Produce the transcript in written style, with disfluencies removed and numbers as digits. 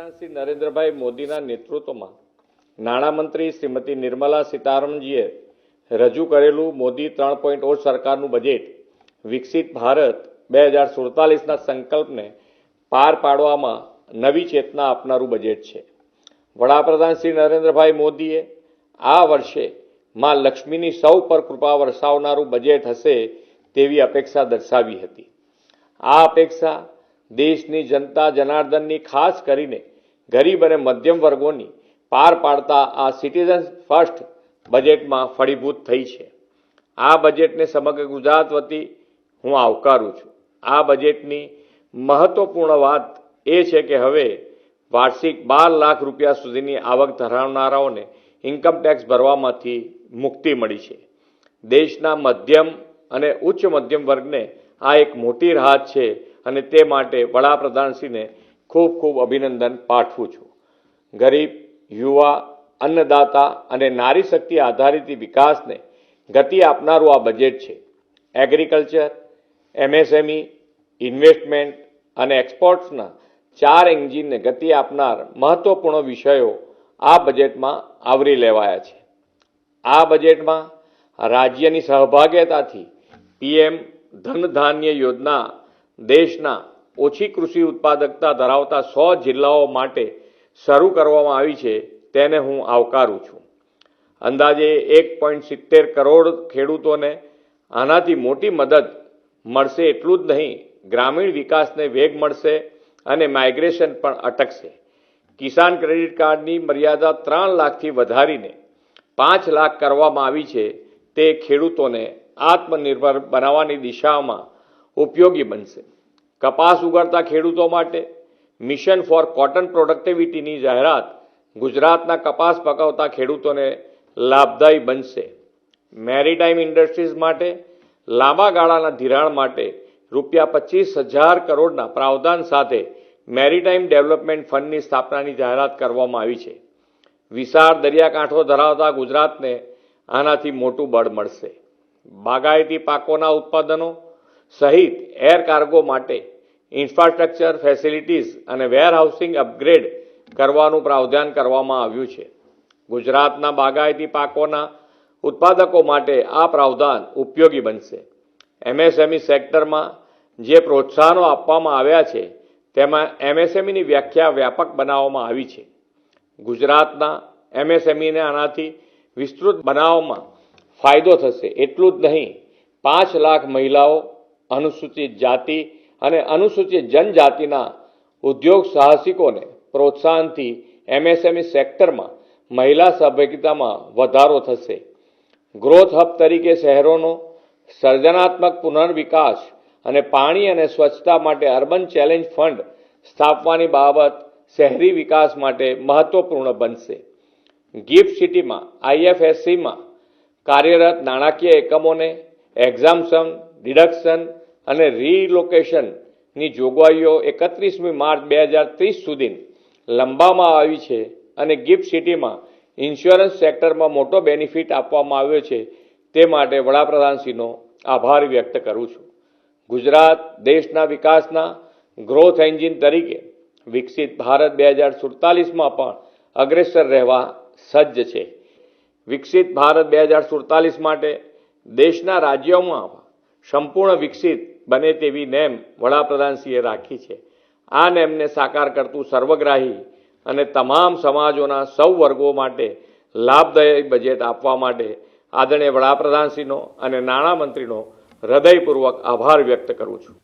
વડાપ્રધાન શ્રી નરેન્દ્રભાઈ મોદીના નેતૃત્વમાં નાણામંત્રી શ્રીમતી નિર્મલા સીતારમણજીએ રજૂ કરેલું મોદી 3.0 સરકારનું બજેટ વિકસિત ભારત 2047ના સંકલ્પને પાર પાડવામાં નવી ચેતના આપનારું બજેટ છે। વડાપ્રધાન શ્રી નરેન્દ્રભાઈ મોદીએ આ વર્ષે માં લક્ષ્મીની સૌ પર કૃપા વરસાવનારું બજેટ હશે તેવી અપેક્ષા દર્શાવી હતી। આ અપેક્ષા દેશની જનતા જનાર્દનની ખાસ કરીને ગરીબ અને મધ્યમ વર્ગોની પાર પાડતા આ સિટીઝન ફર્સ્ટ બજેટમાં ફળીભૂત થઈ છે। આ બજેટને સમગ્ર ગુજરાત વતી હું આવકારું છું। આ બજેટની મહત્વપૂર્ણ વાત એ છે કે હવે વાર્ષિક 12 લાખ રૂપિયા સુધીની આવક ધરાવનારાઓને ઇન્કમ ટેક્સ ભરવામાંથી મુક્તિ મળી છે। દેશના મધ્યમ અને ઉચ્ચ મધ્યમ વર્ગને આ એક મોટી રાહત છે અને તે માટે વડાપ્રધાનશ્રીને ખૂબ ખૂબ અભિનંદન પાઠવું છું। ગરીબ, યુવા, અન્નદાતા અને નારી શક્તિ આધારિત વિકાસને ગતિ આપનારું આ બજેટ છે। એગ્રીકલ્ચર, એમએસએમઈ, ઇન્વેસ્ટમેન્ટ અને એક્સપોર્ટ્સના 4 એન્જિનને ગતિ આપનાર મહત્વપૂર્ણ વિષયો આ બજેટમાં આવરી લેવાયા છે। આ બજેટમાં રાજ્યની સહભાગિતાથી પીએમ ધન ધાન્ય યોજના દેશના ઓછી કૃષિ ઉત્પાદકતા ધરાવતા 100 જિલ્લાઓ માટે શરૂ કરવામાં આવી છે તેને હું આવકારું છું। અંદાજે 1.70 કરોડ ખેડૂતોને આનાથી મોટી મદદ મળશે એટલું જ નહીં, ગ્રામીણ વિકાસને વેગ મળશે અને માઇગ્રેશન પણ અટકશે। કિસાન ક્રેડિટ કાર્ડની મર્યાદા 3 લાખથી વધારીને 5 લાખ કરવામાં આવી છે તે ખેડૂતોને આત્મનિર્ભર બનાવવાની દિશામાં ઉપયોગી બનશે। કપાસ ઉગાડતા ખેડૂતો માટે મિશન ફોર કોટન પ્રોડક્ટિવિટીની જાહેરાત ગુજરાતના કપાસ પકવતા ખેડૂતોને લાભદાયી બનશે। મેરીટાઈમ ઇન્ડસ્ટ્રીઝ માટે લાંબા ગાળાના ધિરાણ માટે ₹25,000 કરોડના પ્રાવધાન સાથે મેરીટાઈમ ડેવલપમેન્ટ ફંડની સ્થાપનાની જાહેરાત કરવામાં આવી છે। વિશાળ દરિયાકાંઠો ધરાવતા ગુજરાતને આનાથી મોટું બળ મળશે। બાગાયતી પાકોના ઉત્પાદનો સહિત એર કાર્ગો માટે ઇન્ફ્રાસ્ટ્રક્ચર ફેસિલિટીઝ અને વેરહાઉસિંગ અપગ્રેડ કરવાનું પ્રાવધાન કરવામાં આવ્યું છે। ગુજરાતના બાગાયતી પાકોના ઉત્પાદકો માટે આ પ્રાવધાન ઉપયોગી બનશે। એમએસએમઈ સેક્ટરમાં જે પ્રોત્સાહનો આપવામાં આવ્યા છે તેમાં એમએસએમઈની વ્યાખ્યા વ્યાપક બનાવવામાં આવી છે। ગુજરાતના એમએસએમઈને આનાથી વિસ્તૃત બનાવવામાં ફાયદો થશે એટલું જ નહીં, 5 લાખ મહિલાઓ, અનુસૂચિત જાતિ અને અનુસૂચિત જનજાતિના ઉદ્યોગ સાહસિકોને પ્રોત્સાહનથી એમએસએમઈ સેક્ટરમાં મહિલા સહભાગિતામાં વધારો થશે। ગ્રોથ હબ તરીકે શહેરોનો સર્જનાત્મક પુનર્વિકાસ અને પાણી અને સ્વચ્છતા માટે અર્બન ચેલેન્જ ફંડ સ્થાપવાની બાબત શહેરી વિકાસ માટે મહત્વપૂર્ણ બનશે। ગિફ્ટ સિટીમાં આઈએફએસસીમાં કાર્યરત નાણાકીય એકમોને એક્ઝામ્પશન, ડિડક્શન અને રીલોકેશનની જોગવાઈઓ 31મી માર્ચ 2030 સુધી લંબાવવામાં આવી છે અને ગિફ્ટ સિટીમાં ઇન્સ્યોરન્સ સેક્ટરમાં મોટો બેનિફિટ આપવામાં આવ્યો છે તે માટે વડાપ્રધાનશ્રીનો આભાર વ્યક્ત કરું છું। ગુજરાત દેશના વિકાસના ગ્રોથ એન્જિન તરીકે વિકસિત ભારત 2047માં પણ અગ્રેસર રહેવા સજ્જ છે। વિકસિત ભારત 2047 માટે દેશના રાજ્યોમાં સંપૂર્ણ વિકસિત બને તેવી નેમ વડાપ્રધાનશ્રીએ રાખી છે। આ નેમને સાકાર કરતું સર્વગ્રાહી અને તમામ સમાજોના સૌ વર્ગો માટે લાભદાયી બજેટ આપવા માટે આદરણીય વડાપ્રધાનશ્રીનો અને નાણામંત્રીનો હૃદયપૂર્વક આભાર વ્યક્ત કરું છું।